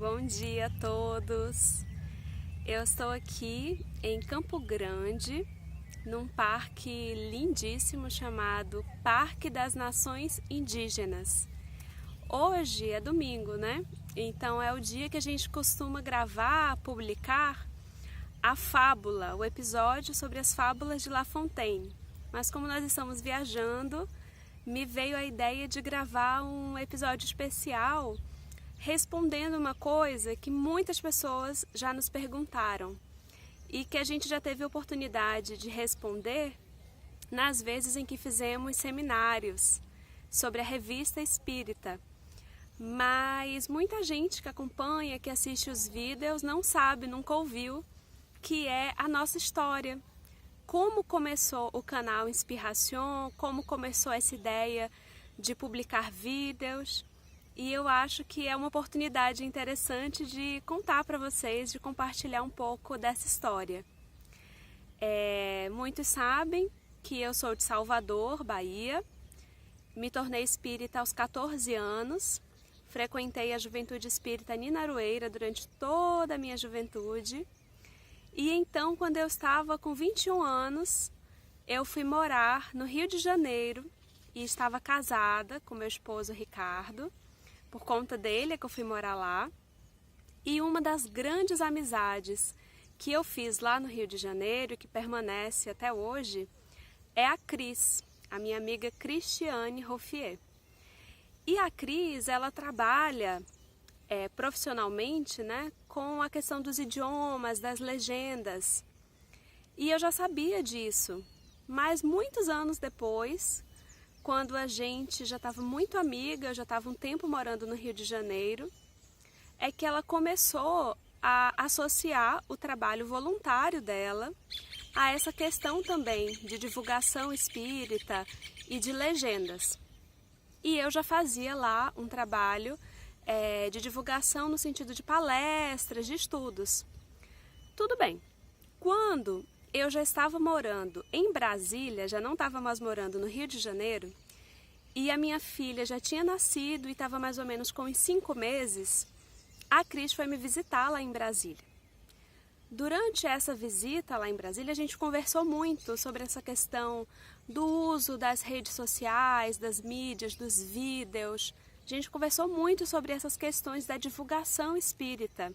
Bom dia a todos! Eu estou aqui em Campo Grande, num parque lindíssimo chamado Parque das Nações Indígenas. Hoje é domingo, né? Então é o dia que a gente costuma gravar, publicar a fábula, o episódio sobre as fábulas de La Fontaine. Mas como nós estamos viajando, me veio a ideia de gravar um episódio especial respondendo uma coisa que muitas pessoas já nos perguntaram e que a gente já teve oportunidade de responder nas vezes em que fizemos seminários sobre a Revista Espírita. Mas muita gente que acompanha, que assiste os vídeos, não sabe, nunca ouviu, que é a nossa história. Como começou o canal Inspiração, como começou essa ideia de publicar vídeos. E eu acho que é uma oportunidade interessante de contar para vocês, de compartilhar um pouco dessa história. Muitos sabem que eu sou de Salvador, Bahia. Me tornei espírita aos 14 anos. Frequentei a Juventude Espírita Ninarueira durante toda a minha juventude. E então, quando eu estava com 21 anos, eu fui morar no Rio de Janeiro e estava casada com meu esposo Ricardo. Por conta dele é que eu fui morar lá. E uma das grandes amizades que eu fiz lá no Rio de Janeiro, que permanece até hoje, é a Cris, a minha amiga Cristiane Roffier. E a Cris, ela trabalha profissionalmente, né, com a questão dos idiomas, das legendas. E eu já sabia disso, mas muitos anos depois, quando a gente já estava muito amiga, já estava um tempo morando no Rio de Janeiro, é que ela começou a associar o trabalho voluntário dela a essa questão também de divulgação espírita e de legendas. E eu já fazia lá um trabalho de divulgação no sentido de palestras, de estudos. Tudo bem. Quando eu já estava morando em Brasília, já não estava mais morando no Rio de Janeiro, e a minha filha já tinha nascido e estava mais ou menos com uns 5 meses, a Cris foi me visitar lá em Brasília. Durante essa visita lá em Brasília, a gente conversou muito sobre essa questão do uso das redes sociais, das mídias, dos vídeos. A gente conversou muito sobre essas questões da divulgação espírita,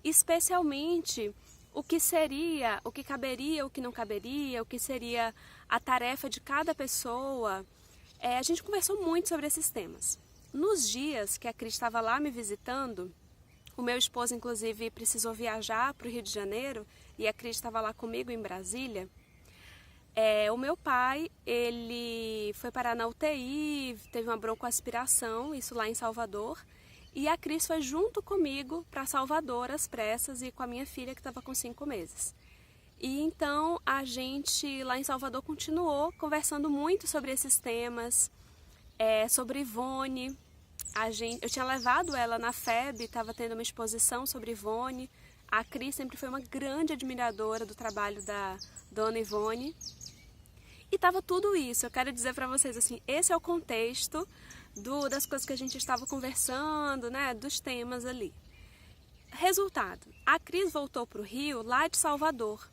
especialmente o que seria, o que caberia, o que não caberia, o que seria a tarefa de cada pessoa. A gente conversou muito sobre esses temas. Nos dias que a Cris estava lá me visitando, o meu esposo, inclusive, precisou viajar para o Rio de Janeiro e a Cris estava lá comigo em Brasília. O meu pai, ele foi parar na UTI, teve uma broncoaspiração, isso lá em Salvador, e a Cris foi junto comigo para Salvador às pressas e com a minha filha que estava com 5 meses. E então a gente lá em Salvador continuou conversando muito sobre esses temas, sobre Ivone. Eu tinha levado ela na FEB, estava tendo uma exposição sobre Ivone. A Cris sempre foi uma grande admiradora do trabalho da dona Ivone. E estava tudo isso. Eu quero dizer para vocês assim, esse é o contexto das coisas que a gente estava conversando, né, dos temas ali. Resultado, a Cris voltou para o Rio lá de Salvador.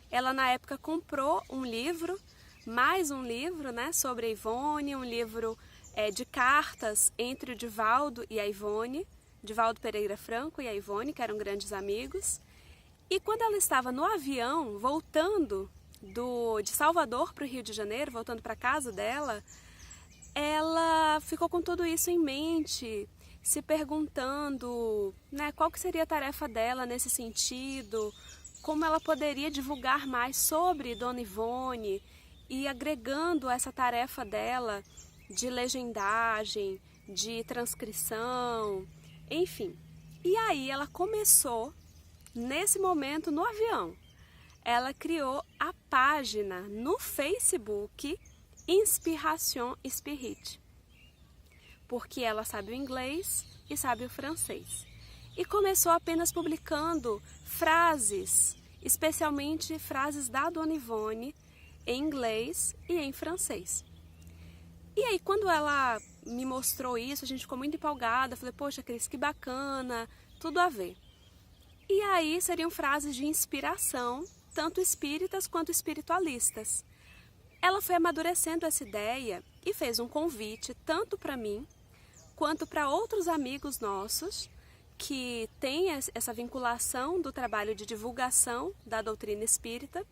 Ela na época comprou um livro, mais um livro, né, sobre a Ivone, um livro de cartas entre o Divaldo e a Ivone, Divaldo Pereira Franco e a Ivone, que eram grandes amigos. E quando ela estava no avião, voltando de Salvador para o Rio de Janeiro, voltando para a casa dela, ela ficou com tudo isso em mente, se perguntando, né, qual que seria a tarefa dela nesse sentido, como ela poderia divulgar mais sobre Dona Ivone e agregando essa tarefa dela de legendagem, de transcrição, enfim. E aí ela começou, nesse momento no avião, ela criou a página no Facebook Inspiration Spirit, porque ela sabe o inglês e sabe o francês. E começou apenas publicando frases, especialmente frases da Dona Ivone, em inglês e em francês. E aí, quando ela me mostrou isso, a gente ficou muito empolgada. Falei, poxa, Cris, que bacana, tudo a ver. E aí seriam frases de inspiração, tanto espíritas quanto espiritualistas. Ela foi amadurecendo essa ideia e fez um convite tanto para mim, quanto para outros amigos nossos, que têm essa vinculação do trabalho de divulgação da doutrina espírita.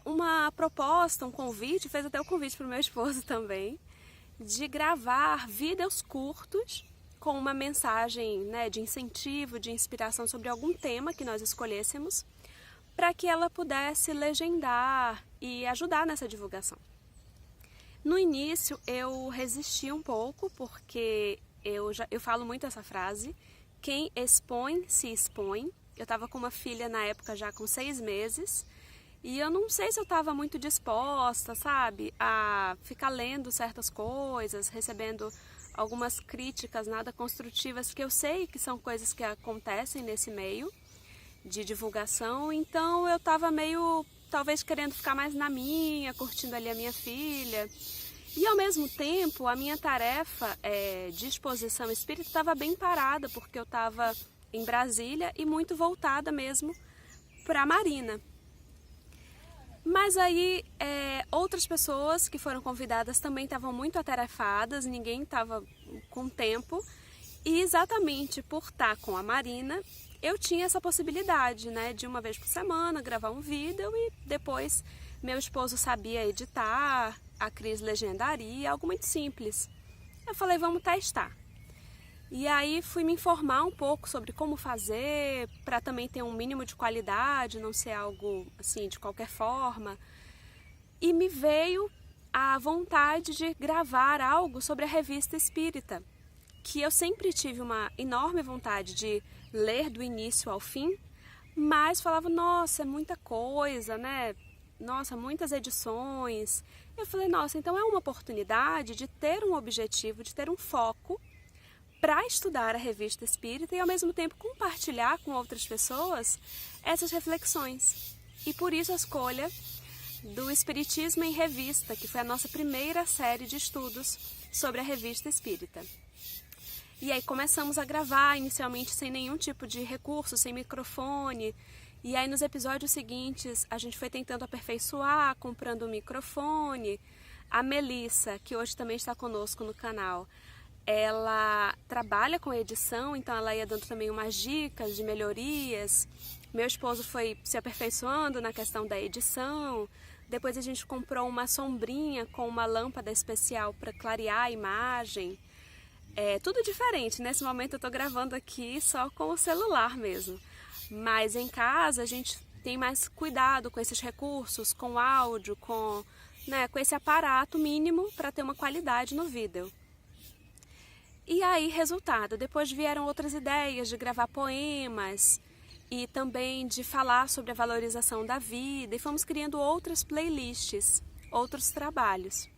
Uma proposta, um convite, fez até o convite para o meu esposo também, de gravar vídeos curtos com uma mensagem, né, de incentivo, de inspiração sobre algum tema que nós escolhêssemos, para que ela pudesse legendar e ajudar nessa divulgação. No início eu resisti um pouco, porque eu falo muito essa frase, quem expõe se expõe. Eu estava com uma filha na época já com 6 meses, e eu não sei se eu estava muito disposta, sabe, a ficar lendo certas coisas, recebendo algumas críticas nada construtivas, porque eu sei que são coisas que acontecem nesse meio de divulgação, então eu estava meio, talvez, querendo ficar mais na minha, curtindo ali a minha filha. E ao mesmo tempo, a minha tarefa de exposição espírita estava bem parada, porque eu estava em Brasília e muito voltada mesmo para a Marina. Mas aí outras pessoas que foram convidadas também estavam muito atarefadas, ninguém estava com tempo. E exatamente por estar com a Marina, eu tinha essa possibilidade, né, de uma vez por semana gravar um vídeo, e depois meu esposo sabia editar, a Cris legendaria, algo muito simples. Eu falei, vamos testar. E aí fui me informar um pouco sobre como fazer, para também ter um mínimo de qualidade, não ser algo assim de qualquer forma. E me veio a vontade de gravar algo sobre a Revista Espírita, que eu sempre tive uma enorme vontade de ler do início ao fim, mas falava, nossa, é muita coisa, né? Nossa, muitas edições. Eu falei, nossa, então é uma oportunidade de ter um objetivo, de ter um foco para estudar a Revista Espírita e ao mesmo tempo compartilhar com outras pessoas essas reflexões. E por isso a escolha do Espiritismo em Revista, que foi a nossa primeira série de estudos sobre a Revista Espírita. E aí começamos a gravar, inicialmente sem nenhum tipo de recurso, sem microfone. E aí nos episódios seguintes a gente foi tentando aperfeiçoar, comprando um microfone. A Melissa, que hoje também está conosco no canal, ela trabalha com edição, então ela ia dando também umas dicas de melhorias. Meu esposo foi se aperfeiçoando na questão da edição. Depois a gente comprou uma sombrinha com uma lâmpada especial para clarear a imagem. Tudo diferente. Nesse momento eu estou gravando aqui só com o celular mesmo. Mas em casa a gente tem mais cuidado com esses recursos, com áudio, com esse aparato mínimo para ter uma qualidade no vídeo. E aí, resultado, depois vieram outras ideias de gravar poemas e também de falar sobre a valorização da vida, e fomos criando outras playlists, outros trabalhos.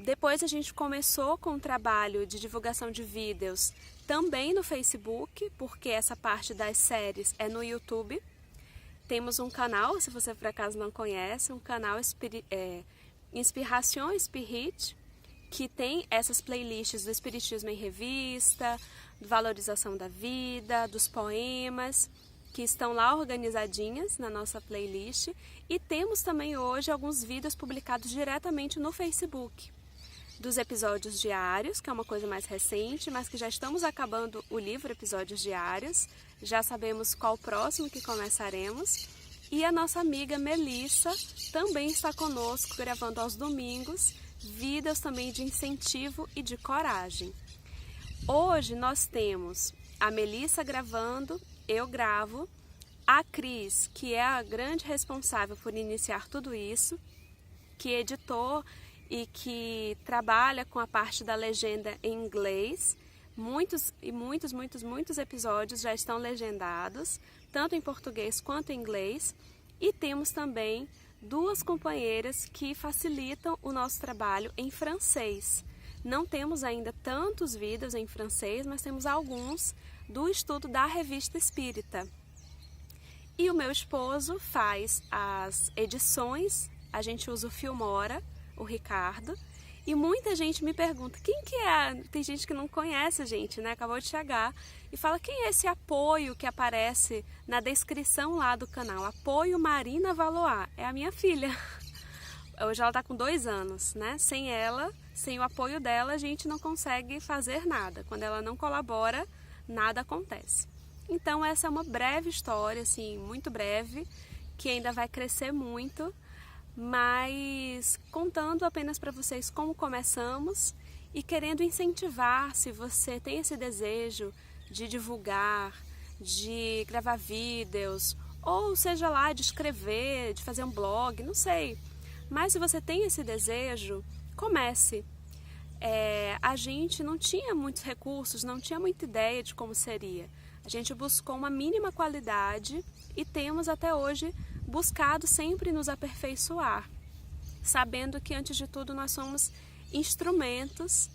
Depois a gente começou com o trabalho de divulgação de vídeos também no Facebook, porque essa parte das séries é no YouTube. Temos um canal, se você por acaso não conhece, um canal Inspiration Spirit, que tem essas playlists do Espiritismo em Revista, valorização da vida, dos poemas, que estão lá organizadinhas na nossa playlist. E temos também hoje alguns vídeos publicados diretamente no Facebook, dos episódios diários, que é uma coisa mais recente, mas que já estamos acabando o livro Episódios Diários, já sabemos qual o próximo que começaremos. E a nossa amiga Melissa também está conosco, gravando aos domingos, vídeos também de incentivo e de coragem. Hoje nós temos a Melissa gravando, eu gravo, a Cris, que é a grande responsável por iniciar tudo isso, que editou e que trabalha com a parte da legenda em inglês. Muitos episódios já estão legendados, tanto em português quanto em inglês. E temos também 2 companheiras que facilitam o nosso trabalho em francês. Não temos ainda tantos vídeos em francês, mas temos alguns do estudo da Revista Espírita. E o meu esposo faz as edições, a gente usa o Filmora, o Ricardo, E muita gente me pergunta, quem que é? Tem gente que não conhece a gente, né? Acabou de chegar. E fala, quem é esse apoio que aparece na descrição lá do canal? Apoio Marina Valois. É a minha filha. Hoje ela está com 2 anos, né? Sem ela, sem o apoio dela, a gente não consegue fazer nada. Quando ela não colabora, nada acontece. Então essa é uma breve história, assim, muito breve, que ainda vai crescer muito, mas contando apenas para vocês como começamos e querendo incentivar, se você tem esse desejo de divulgar, de gravar vídeos, ou seja lá, de escrever, de fazer um blog, não sei. Mas se você tem esse desejo, comece. A gente não tinha muitos recursos, não tinha muita ideia de como seria. A gente buscou uma mínima qualidade e temos até hoje buscado sempre nos aperfeiçoar, sabendo que antes de tudo nós somos instrumentos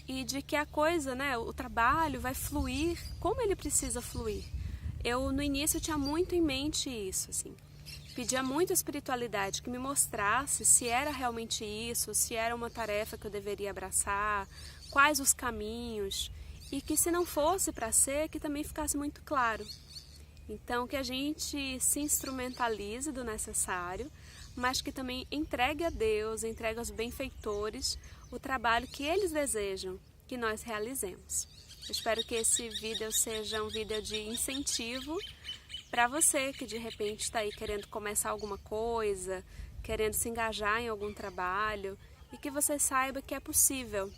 e de que a coisa, né, o trabalho vai fluir como ele precisa fluir. Eu no início tinha muito em mente isso, assim. Pedia muito à espiritualidade que me mostrasse se era realmente isso, se era uma tarefa que eu deveria abraçar, quais os caminhos, e que se não fosse para ser, que também ficasse muito claro. Então que a gente se instrumentalize do necessário, mas que também entregue a Deus, entregue aos benfeitores o trabalho que eles desejam que nós realizemos. Eu espero que esse vídeo seja um vídeo de incentivo para você que de repente está aí querendo começar alguma coisa, querendo se engajar em algum trabalho e que você saiba que é possível.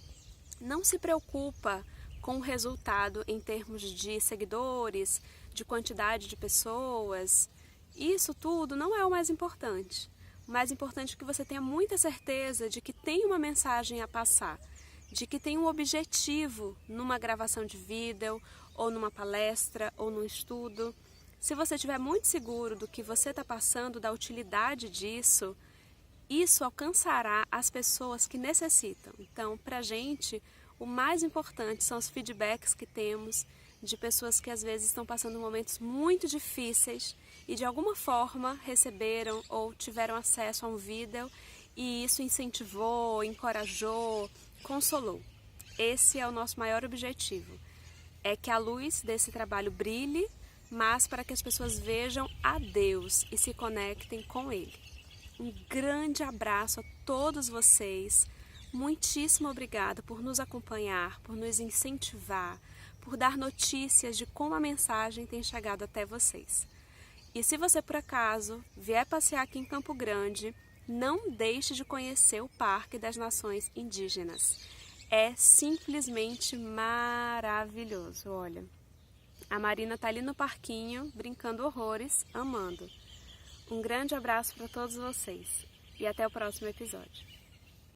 Não se preocupa com o resultado em termos de seguidores, de quantidade de pessoas. Isso tudo não é o mais importante. O mais importante é que você tenha muita certeza de que tem uma mensagem a passar, de que tem um objetivo numa gravação de vídeo, ou numa palestra, ou num estudo. Se você estiver muito seguro do que você está passando, da utilidade disso, isso alcançará as pessoas que necessitam. Então, para a gente, o mais importante são os feedbacks que temos de pessoas que às vezes estão passando momentos muito difíceis e de alguma forma receberam ou tiveram acesso a um vídeo e isso incentivou, encorajou, consolou. Esse é o nosso maior objetivo, é que a luz desse trabalho brilhe, mas para que as pessoas vejam a Deus e se conectem com Ele. Um grande abraço a todos vocês, muitíssimo obrigada por nos acompanhar, por nos incentivar, por dar notícias de como a mensagem tem chegado até vocês. E se você por acaso vier passear aqui em Campo Grande, não deixe de conhecer o Parque das Nações Indígenas. É simplesmente maravilhoso, olha. A Marina está ali no parquinho, brincando horrores, amando. Um grande abraço para todos vocês e até o próximo episódio.